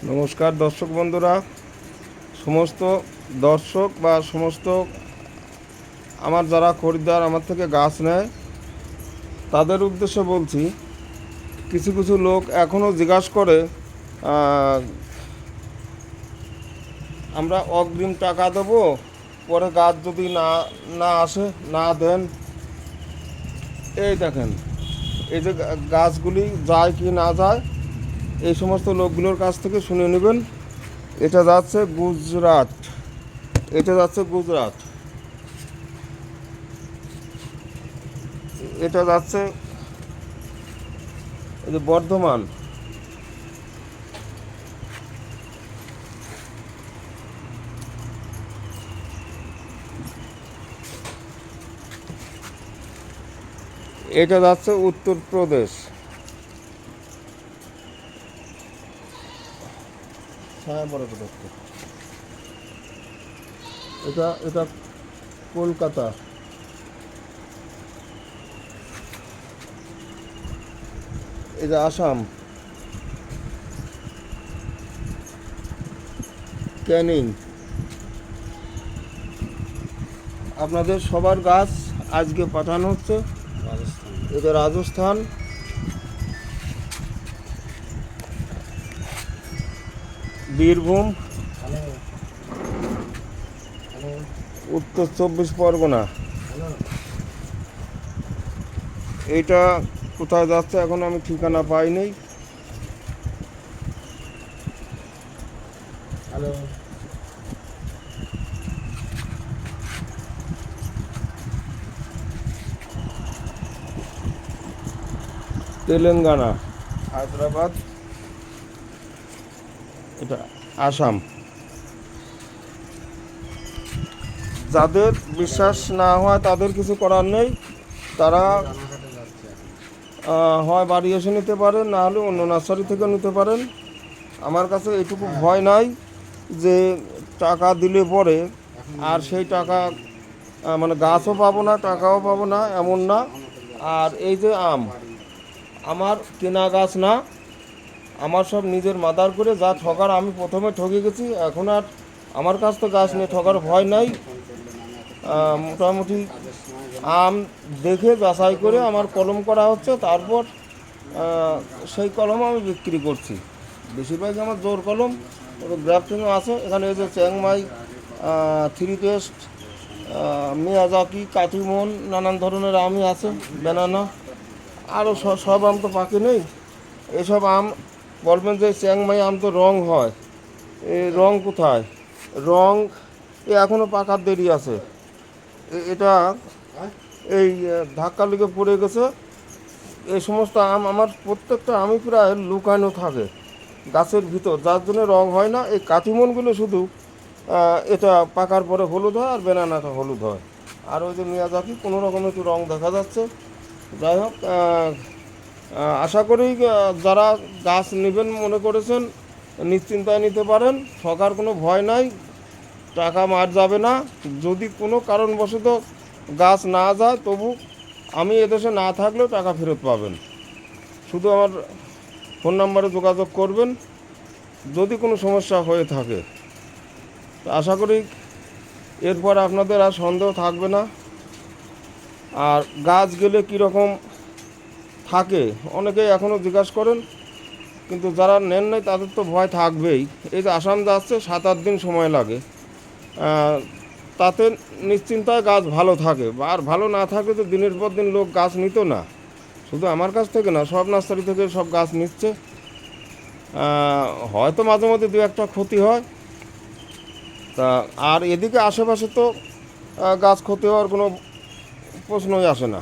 নমস্কার দর্শক বন্ধুরা, সমস্ত দর্শক বা সমস্ত আমার যারা খরিদ্দার আমার থেকে গাছ নেয় তাদের উদ্দেশ্যে বলছি, কিছু কিছু লোক এখনও জিজ্ঞাসা করে আমরা অগ্রিম টাকা দেবো, পরে গাছ যদি না না আসে না দেন। এই দেখেন, এই যে গাছগুলি যায় কি না যায় এই সমস্ত লোকগুলোর কাছ থেকে শুনে নেবেন। এটা যাচ্ছে গুজরাট, এটা যাচ্ছে গুজরাট, এটা যাচ্ছে এই যে বর্ধমান, এটা যাচ্ছে উত্তরপ্রদেশ, হ্যাঁ বড় কথা, এটা এটা কলকাতা, এটা আসাম, ক্যানিং। আপনাদের সবার গাছ আজকে পাঠানো হচ্ছে। এটা রাজস্থান, বীরভূম, উত্তর 24 পরগনা। এইটা কোথায় যাচ্ছে এখন আমি ঠিকানা পাইনি। তেলেঙ্গানা, হায়দ্রাবাদ, এটা আসাম। যাদের বিশ্বাস না হয় তাদের কিছু করার নেই, তারা হয় বাড়ি এসে নিতে পারেন, না হলে অন্য নার্সারি থেকে নিতে পারেন। আমার কাছে এটুকু ভয় নাই যে টাকা দিলে পরে আর সেই টাকা মানে গাছও পাবো না, টাকাও পাবো না, এমন না। আর এই যে আম, আমার কেনা গাছ না, আমার সব নিজের মাদার করে যা ঠকার আমি প্রথমে ঠকে গেছি। এখন আর আমার কাছ তো গাছ নিয়ে ঠকার ভয় নাই। মোটামুটি আম দেখে যাচাই করে আমার কলম করা হচ্ছে, তারপর সেই কলম আমি বিক্রি করছি। বেশিরভাগই আমার জোর কলম, গ্রাফটিংও আছে। এখানে এই যে চ্যাংমাই, থ্রি টেস্ট, মিয়াজাকি, কাটিমন, নানান ধরনের আমই আছে, ব্যানানা, আরও সব আম তো পাকে নেই। এসব আম বলবেন যে চ্যাংমাই আম তো রং হয়, এই রং কোথায়? রং এখনও পাকার দেরি আছে। এটা এই ধাক্কা লেগে পড়ে গেছে। এই সমস্ত আম আমার প্রত্যেকটা আমই প্রায় লুকানো থাকে গাছের ভিতর, যার জন্য রং হয় না। এই কাটিমনগুলো শুধু এটা পাকার পরে হলুদ হয়, আর বেনানাটা হলুদ হয়। আর ওই যে মিয়াজাকি কোনো রকম একটু রং দেখা যাচ্ছে। যাই হোক, আশা করি যারা গাছ নেবেন মনে করেছেন নিশ্চিন্তায় নিতে পারেন, ঠকার কোনো ভয় নাই, টাকা মার যাবে না। যদি কোনো কারণবশত গাছ না যায় তবু আমি এদেশে না থাকলেও টাকা ফেরত পাবেন। শুধু আমার ফোন নাম্বারে যোগাযোগ করবেন যদি কোনো সমস্যা হয়ে থাকে। আশা করি এরপর আপনাদের আর সন্দেহ থাকবে না। আর গাছ গেলে কীরকম থাকে অনেকেই এখনও জিজ্ঞাসা করেন, কিন্তু যারা নেন নাই তাদের তো ভয় থাকবেই। এই যে আসাম যাচ্ছে 7-8 দিন সময় লাগে, তাতে নিশ্চিন্তায় গাছ ভালো থাকে। আর ভালো না থাকলে তো দিনের পর দিন লোক গাছ নিত না। শুধু আমার কাছ থেকে না, সব নার্সারি থেকে সব গাছ নিচ্ছে। হয়তো মাঝে মধ্যে দু একটা ক্ষতি হয়, তা আর এদিকে আশেপাশে তো গাছ ক্ষতি হওয়ার কোনো প্রশ্নই আসে না।